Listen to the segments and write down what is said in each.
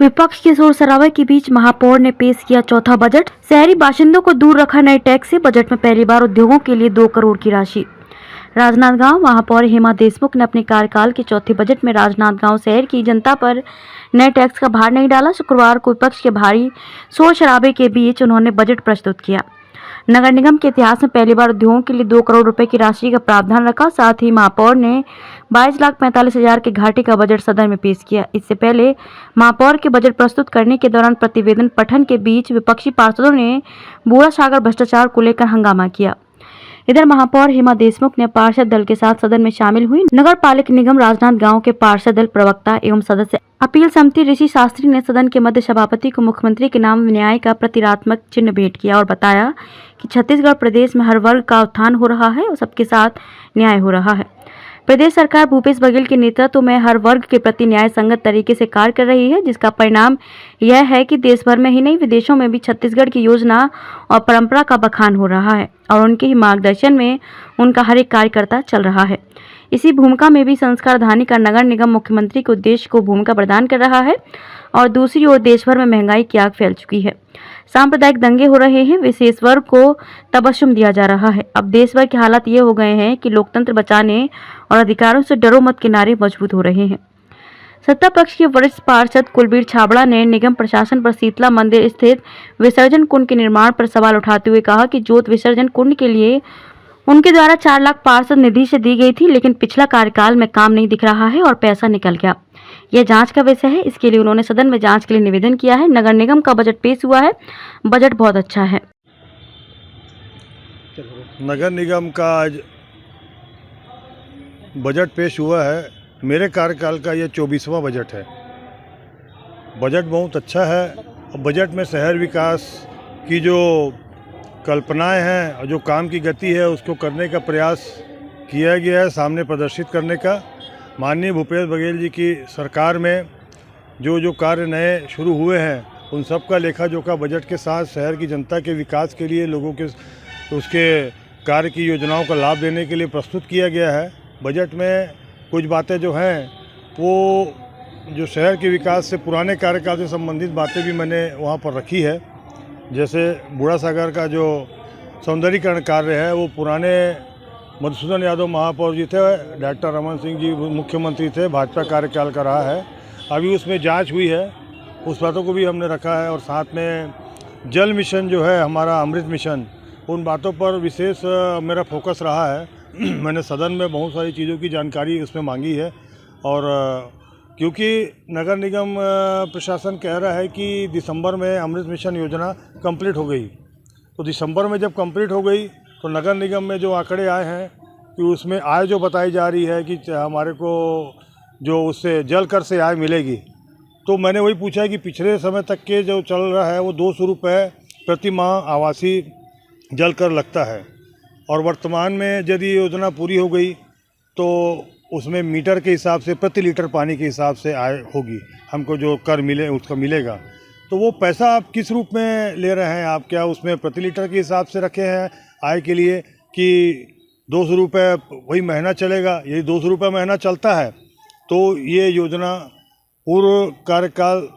विपक्ष के शोर शराबे के बीच महापौर ने पेश किया चौथा बजट। शहरी बाशिंदों को दूर रखा नए टैक्स से। बजट में पहली बार उद्योगों के लिए 2 करोड़ की राशि। राजनांदगांव महापौर हेमा देशमुख ने अपने कार्यकाल के चौथे बजट में राजनांदगांव शहर की जनता पर नए टैक्स का भार नहीं डाला। शुक्रवार को विपक्ष के भारी शोर शराबे के बीच उन्होंने बजट प्रस्तुत किया। नगर निगम के इतिहास में पहली बार उद्योगों के लिए 2 करोड़ रुपए की राशि का प्रावधान रखा। साथ ही महापौर ने 22,45,000 के घाटे का बजट सदन में पेश किया। इससे पहले महापौर के बजट प्रस्तुत करने के दौरान प्रतिवेदन पठन के बीच विपक्षी पार्षदों ने बूढ़ासागर भ्रष्टाचार को लेकर हंगामा किया। इधर महापौर हेमा देशमुख ने पार्षद दल के साथ सदन में शामिल हुई। नगर पालिक निगम राजनांदगांव के पार्षद दल प्रवक्ता एवं सदस्य अपील समिति ऋषि शास्त्री ने सदन के मध्य सभापति को मुख्यमंत्री के नाम न्याय का प्रतीकात्मक चिन्ह भेंट किया और बताया कि छत्तीसगढ़ प्रदेश में हर वर्ग का उत्थान हो रहा है और सबके साथ न्याय हो रहा है। प्रदेश सरकार भूपेश बघेल के नेतृत्व में हर वर्ग के प्रति न्याय संगत तरीके से कार्य कर रही है, जिसका परिणाम यह है कि देश भर में ही नहीं विदेशों में भी छत्तीसगढ़ की योजना और परंपरा का बखान हो रहा है और उनके ही मार्गदर्शन में उनका हर एक कार्यकर्ता चल रहा है। इसी भूमिका में भी संस्कारधानी का नगर निगम मुख्यमंत्री के उद्देश्य को भूमिका प्रदान कर रहा है और दूसरी ओर देश भर में महंगाई की आग फैल चुकी है। सांप्रदायिक दंगे हो रहे हैं, विशेष वर्ग को तबस्सुम दिया जा रहा है। अब देश भर के हालात ये हो गए हैं कि लोकतंत्र बचाने और अधिकारों से डरो मत के नारे मजबूत हो रहे हैं। सत्ता पक्ष के वरिष्ठ पार्षद कुलबीर छाबड़ा ने निगम प्रशासन पर शीतला मंदिर स्थित विसर्जन कुंड के निर्माण पर सवाल उठाते हुए कहा कि जोत विसर्जन कुंड के लिए उनके द्वारा 4 लाख पार्षद निधि से दी गई थी, लेकिन पिछला कार्यकाल में काम नहीं दिख रहा है और पैसा निकल गया। यह जांच का विषय है। इसके लिए उन्होंने सदन में जांच के लिए निवेदन किया है। नगर निगम का बजट पेश हुआ है। बजट बहुत अच्छा है। नगर निगम का आज बजट पेश हुआ है। मेरे कार्यकाल का यह 24वां बजट है। बजट बहुत अच्छा है। बजट में शहर विकास की जो कल्पनाएं हैं और जो काम की गति है उसको करने का प्रयास किया गया है, सामने प्रदर्शित करने का। माननीय भूपेश बघेल जी की सरकार में जो कार्य नए शुरू हुए हैं उन सब का लेखा जोखा बजट के साथ शहर की जनता के विकास के लिए लोगों के उसके कार्य की योजनाओं का लाभ देने के लिए प्रस्तुत किया गया है। बजट में कुछ बातें जो हैं वो जो शहर के विकास से पुराने कार्यकाल से संबंधित बातें भी मैंने वहाँ पर रखी है। जैसे बूढ़ासागर का जो सौंदर्यीकरण कार्य है वो पुराने मधुसूदन यादव महापौर जी थे, डॉक्टर रमन सिंह जी मुख्यमंत्री थे, भाजपा कार्यकाल का रहा है। अभी उसमें जांच हुई है, उस बातों को भी हमने रखा है। और साथ में जल मिशन जो है हमारा अमृत मिशन, उन बातों पर विशेष मेरा फोकस रहा है। मैंने सदन में बहुत सारी चीज़ों की जानकारी उसमें मांगी है और क्योंकि नगर निगम प्रशासन कह रहा है कि दिसंबर में अमृत मिशन योजना कंप्लीट हो गई, तो दिसंबर में जब कंप्लीट हो गई तो नगर निगम में जो आंकड़े आए हैं कि उसमें आय जो बताई जा रही है कि हमारे को जो उससे जल कर से आय मिलेगी, तो मैंने वही पूछा है कि पिछले समय तक के जो चल रहा है वो 200 रुपये प्रति माह आवासीय जल कर लगता है और वर्तमान में यदि योजना पूरी हो गई तो उसमें मीटर के हिसाब से प्रति लीटर पानी के हिसाब से आय होगी, हमको जो कर मिले उसका मिलेगा। तो वो पैसा आप किस रूप में ले रहे हैं? आप क्या उसमें प्रति लीटर के हिसाब से रखे हैं आय के लिए कि 200 रुपये वही महीना चलेगा? यदि 200 रुपये महीना चलता है तो ये योजना पूर्व कार्यकाल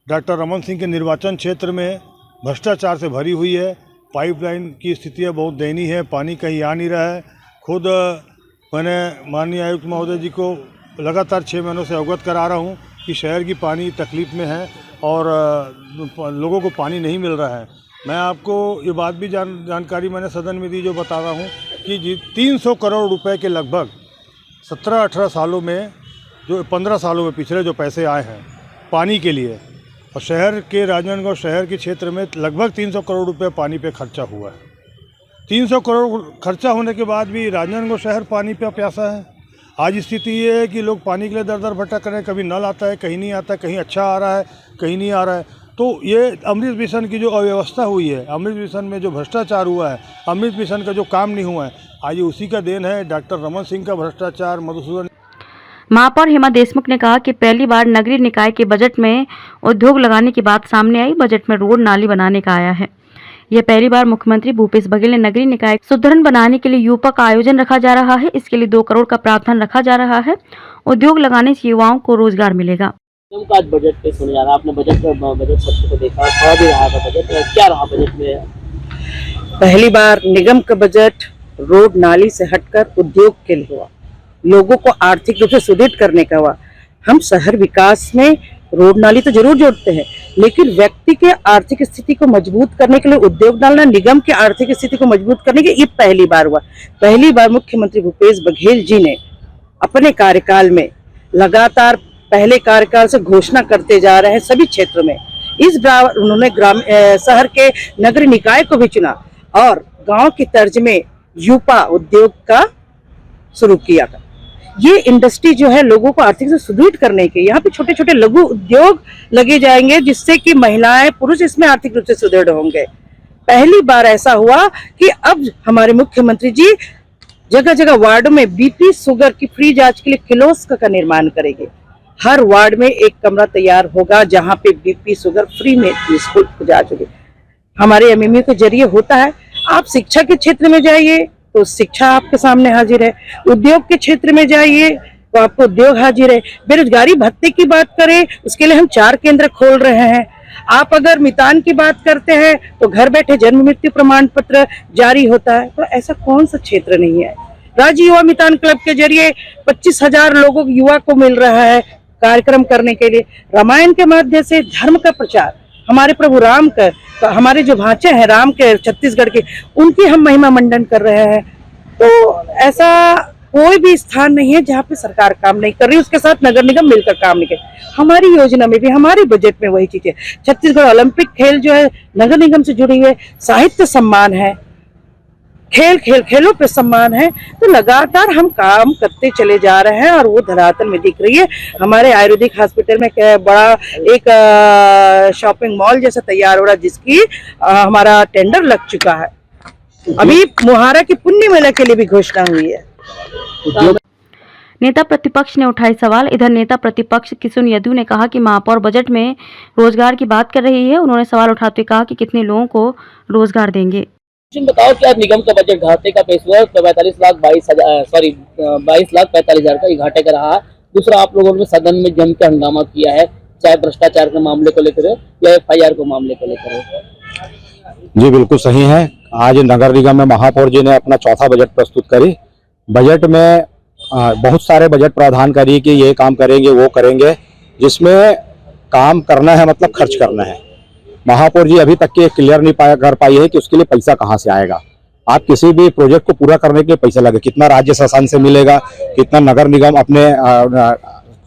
डॉक्टर रमन सिंह के निर्वाचन क्षेत्र में भ्रष्टाचार से भरी हुई है। पाइपलाइन की स्थितियाँ बहुत दयनीय है, पानी कहीं आ नहीं रहा है। खुद मैंने माननीय आयुक्त महोदय जी को लगातार 6 महीनों से अवगत करा रहा हूँ कि शहर की पानी तकलीफ़ में है और लोगों को पानी नहीं मिल रहा है। मैं आपको ये बात भी जानकारी मैंने सदन में दी जो बता रहा हूँ कि 300 करोड़ रुपए के लगभग 17-18 सालों में जो 15 सालों में पिछले जो पैसे आए हैं पानी के लिए, और शहर के राजनांदगांव शहर के क्षेत्र में लगभग 300 करोड़ रुपए पानी पे खर्चा हुआ है। 300 करोड़ खर्चा होने के बाद भी राजनांदगांव शहर पानी पे प्यासा है। आज स्थिति ये है कि लोग पानी के लिए दर दर भटक रहे हैं, कभी नल आता है, कहीं नहीं आता, कहीं अच्छा आ रहा है, कहीं नहीं आ रहा है। तो ये अमृत मिशन की जो अव्यवस्था हुई है, अमृत मिशन में जो भ्रष्टाचार हुआ है, अमृत मिशन का जो काम नहीं हुआ है, आज उसी का देन है। डॉक्टर रमन सिंह का भ्रष्टाचार, मधुसूदन। महापौर हेमा देशमुख ने कहा कि पहली बार नगरीय निकाय के बजट में उद्योग लगाने की बात सामने आई। बजट में रोड नाली बनाने का आया है। यह पहली बार मुख्यमंत्री भूपेश बघेल ने नगरीय निकाय सुदृढ़ बनाने के लिए यूपा का आयोजन रखा जा रहा है। इसके लिए 2 करोड़ का प्रावधान रखा जा रहा है। उद्योग लगाने से युवाओं को रोजगार मिलेगा। निगम का आज बजट पेश होने जा रहा है। आपने बजट सत्र को देखा, थोड़ा भी रहा था बजट, क्या रहा बजट में? पहली बार निगम का बजट रोड नाली से हटकर उद्योग के लिए हुआ, लोगों को आर्थिक रूप से सुदृढ़ करने का हुआ। हम शहर विकास में रोड नाली तो जरूर जोड़ते हैं, लेकिन व्यक्ति के आर्थिक स्थिति को मजबूत करने के लिए उद्योग डालना, निगम की आर्थिक स्थिति को मजबूत करने के ये पहली बार हुआ। पहली बार मुख्यमंत्री भूपेश बघेल जी ने अपने कार्यकाल में लगातार पहले कार्यकाल से घोषणा करते जा रहे हैं सभी क्षेत्रों में। इस बार उन्होंने शहर के नगर निकाय को भी चुना और गांव की तर्ज में यूपा उद्योग का शुरू किया था। ये इंडस्ट्री जो है लोगों को आर्थिक से सुदृढ़ करने के, यहाँ पे छोटे छोटे लघु उद्योग लगे जाएंगे जिससे कि महिलाएं पुरुष इसमें आर्थिक रूप से सुदृढ़ होंगे। पहली बार ऐसा हुआ कि अब हमारे मुख्यमंत्री जी जगह जगह वार्डों में बीपी शुगर की फ्री जांच के लिए कियोस्क का निर्माण करेंगे। हर वार्ड में एक कमरा तैयार होगा जहां पे बीपी शुगर फ्री में निःशुल्क जांच होगी। हमारे एमएमयू के जरिए होता है। आप शिक्षा के क्षेत्र में जाइए तो शिक्षा आपके सामने हाजिर है, उद्योग के क्षेत्र में जाइए तो आपको उद्योग हाजिर है। बेरोजगारी भत्ते की बात करें, उसके लिए हम 4 केंद्र खोल रहे हैं। आप अगर मितान की बात करते हैं तो घर बैठे जन्म मृत्यु प्रमाण पत्र जारी होता है। तो ऐसा कौन सा क्षेत्र नहीं है। राज्य युवा मितान क्लब के जरिए 25,000 लोगों युवा को मिल रहा है कार्यक्रम करने के लिए। रामायण के माध्यम से धर्म का प्रचार, हमारे प्रभु राम का, हमारे जो भांचे हैं राम के छत्तीसगढ़ के, उनकी हम महिमा मंडन कर रहे हैं। तो ऐसा कोई भी स्थान नहीं है जहाँ पे सरकार काम नहीं कर रही, उसके साथ नगर निगम मिलकर काम नहीं कर। हमारी योजना में भी, हमारे बजट में वही चीज है। छत्तीसगढ़ ओलंपिक खेल जो है नगर निगम से जुड़ी है, साहित्य सम्मान है, खेलों पे सम्मान है। तो लगातार हम काम करते चले जा रहे हैं और वो धरातल में दिख रही है। हमारे आयुर्वेदिक हॉस्पिटल में बड़ा एक शॉपिंग मॉल जैसा तैयार हो रहा है जिसकी हमारा टेंडर लग चुका है। अभी मुहारा की पुण्य मेला के लिए भी घोषणा हुई है। नेता प्रतिपक्ष ने उठाए सवाल। इधर नेता प्रतिपक्ष किशुन यदु ने कहा कि महापौर बजट में रोजगार की बात कर रही है। उन्होंने सवाल उठाते हुए कहा कि कितने लोगों को रोजगार देंगे। बताओ कि आज निगम का बजट घाटे का पेश हुआ, 22 लाख 45,000 का घाटे का रहा। दूसरा, आप लोगों ने सदन में जम के हंगामा किया है, चाहे भ्रष्टाचार के मामले को लेकर या FIR को मामले को लेकर। जी बिल्कुल सही है। आज नगर निगम में महापौर जी ने अपना चौथा बजट प्रस्तुत करी। बजट में बहुत सारे बजट प्रावधान करी कि ये काम करेंगे वो करेंगे, जिसमें काम करना है मतलब खर्च करना है। महापौर जी अभी तक के क्लियर नहीं कर पाई है कि उसके लिए पैसा कहाँ से आएगा। आप किसी भी प्रोजेक्ट को पूरा करने के लिए पैसा लगे, कितना राज्य शासन से मिलेगा, कितना नगर निगम अपने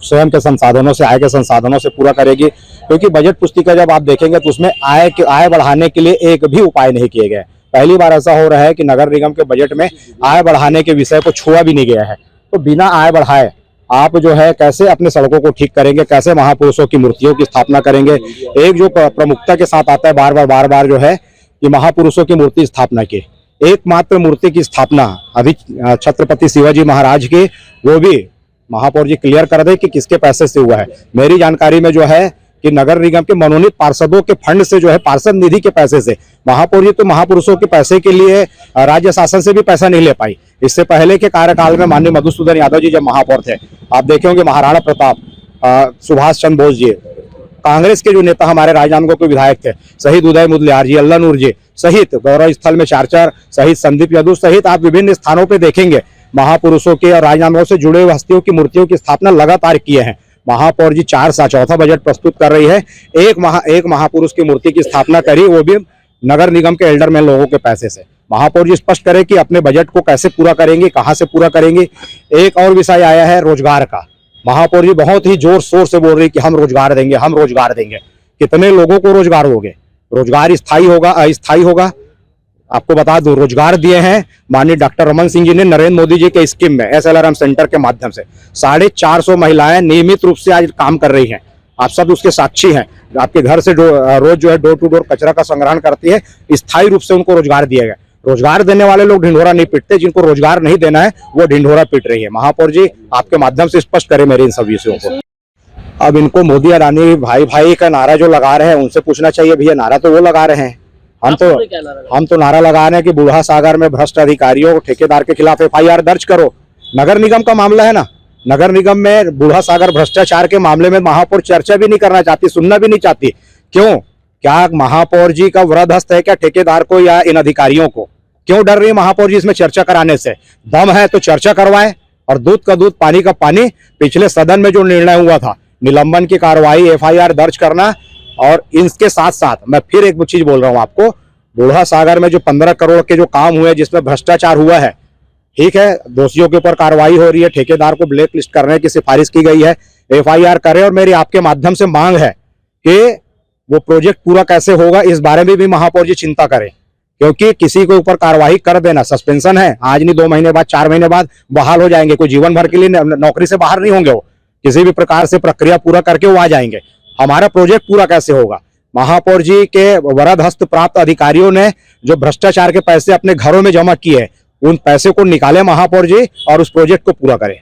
स्वयं के संसाधनों से, आय के संसाधनों से पूरा करेगी। क्योंकि बजट पुस्तिका जब आप देखेंगे तो उसमें आय बढ़ाने के लिए एक भी उपाय नहीं किए गए। पहली बार ऐसा हो रहा है कि नगर निगम के बजट में आय बढ़ाने के विषय को छुआ भी नहीं गया है। तो बिना आय बढ़ाए आप जो है कैसे अपने सड़कों को ठीक करेंगे, कैसे महापुरुषों की मूर्तियों की स्थापना करेंगे। एक जो प्रमुखता के साथ आता है बार बार जो है कि महापुरुषों की मूर्ति स्थापना की, एकमात्र मूर्ति की स्थापना अभी छत्रपति शिवाजी महाराज की, वो भी महापौर जी क्लियर कर दे कि किसके पैसे से हुआ है। मेरी जानकारी में जो है कि नगर निगम के मनोनीत पार्षदों के फंड से जो है, पार्षद निधि के पैसे से। महापौर जी तो महापुरुषों के पैसे के लिए राज्य शासन से भी पैसा नहीं ले पाई। इससे पहले के कार्यकाल में माननीय मधुसूदन यादव जी जब महापौर थे, आप देखे होंगे महाराणा प्रताप, सुभाष चंद्र बोस जी, कांग्रेस के जो नेता हमारे राजनांदगांव के विधायक थे, शहीद उदय मुदलियार जी, अल्लाह नूर जी सहित, गौरव स्थल में चार शहीद संदीप यादव सहित आप विभिन्न स्थानों पर देखेंगे महापुरुषों के और राजनांदगांव से जुड़े हुए हस्तियों की मूर्तियों की स्थापना लगातार किए हैं। महापौर जी चौथा बजट प्रस्तुत कर रही है। एक महापुरुष की मूर्ति की स्थापना करी, वो भी नगर निगम के एल्डरमैन लोगों के पैसे से। महापौर जी स्पष्ट करें कि अपने बजट को कैसे पूरा करेंगे, कहां से पूरा करेंगे। एक और विषय आया है रोजगार का। महापौर जी बहुत ही जोर शोर से बोल रही कि हम रोजगार देंगे, हम रोजगार देंगे। कितने लोगों को रोजगार दोगे? रोजगार स्थायी होगा अस्थायी होगा? आपको बता दूं, रोजगार दिए हैं माननीय डॉक्टर रमन सिंह जी ने नरेंद्र मोदी जी के स्कीम में SLRM सेंटर के माध्यम से। 450 महिलाएं नियमित रूप से आज काम कर रही हैं। आप सब उसके साक्षी हैं। आपके घर से रोज जो है डोर टू डोर कचरा का संग्रहण करती है। स्थायी रूप से उनको रोजगार दिया गया। रोजगार देने वाले लोग ढिंढोरा नहीं पीटते, जिनको रोजगार नहीं देना है वो ढिंढोरा पीट रही है। महापौर जी आपके माध्यम से स्पष्ट करें मेरे इन सब विषयों को। अब इनको मोदी अडानी भाई भाई का नारा जो लगा रहे हैं उनसे पूछना चाहिए, भैया नारा तो वो लगा रहे हैं, हम तो नारा लगा रहे हैं कि बूढ़ा सागर में भ्रष्ट अधिकारियों ठेकेदार के खिलाफ FIR दर्ज करो। नगर निगम का मामला है ना, नगर निगम में बूढ़ा सागर भ्रष्टाचार के मामले में महापौर चर्चा भी नहीं करना चाहती, सुनना भी नहीं चाहती। क्यों? क्या महापौर जी का वरद हस्त है क्या ठेकेदार को या इन अधिकारियों को? क्यों डर रही है महापौर जी इसमें चर्चा कराने से? दम है तो चर्चा करवाएं, और दूध का दूध पानी का पानी। पिछले सदन में जो निर्णय हुआ था, निलंबन की कार्रवाई, एफआईआर दर्ज करना, और इसके साथ साथ मैं फिर एक चीज बोल रहा हूं आपको, बूढ़ा सागर में जो 15 करोड़ के जो काम हुए जिसमें भ्रष्टाचार हुआ है, ठीक है, दोषियों के ऊपर कार्रवाई हो रही है, ठेकेदार को ब्लैक लिस्ट करने की सिफारिश की गई है, एफआईआर करें। और मेरी आपके माध्यम से मांग है कि वो प्रोजेक्ट पूरा कैसे होगा इस बारे में भी महापौर जी चिंता करें, क्योंकि किसी के ऊपर कार्रवाई कर देना, सस्पेंशन है, आज नहीं 2 महीने बाद 4 महीने बाद बहाल हो जाएंगे, कोई जीवन भर के लिए नौकरी से बाहर नहीं होंगे, वो किसी भी प्रकार से प्रक्रिया पूरा करके वो आ जाएंगे। हमारा प्रोजेक्ट पूरा कैसे होगा? महापौर जी के वरद हस्त प्राप्त अधिकारियों ने जो भ्रष्टाचार के पैसे अपने घरों में जमा किए, उन पैसे को निकाले महापौर जी और उस प्रोजेक्ट को पूरा करें।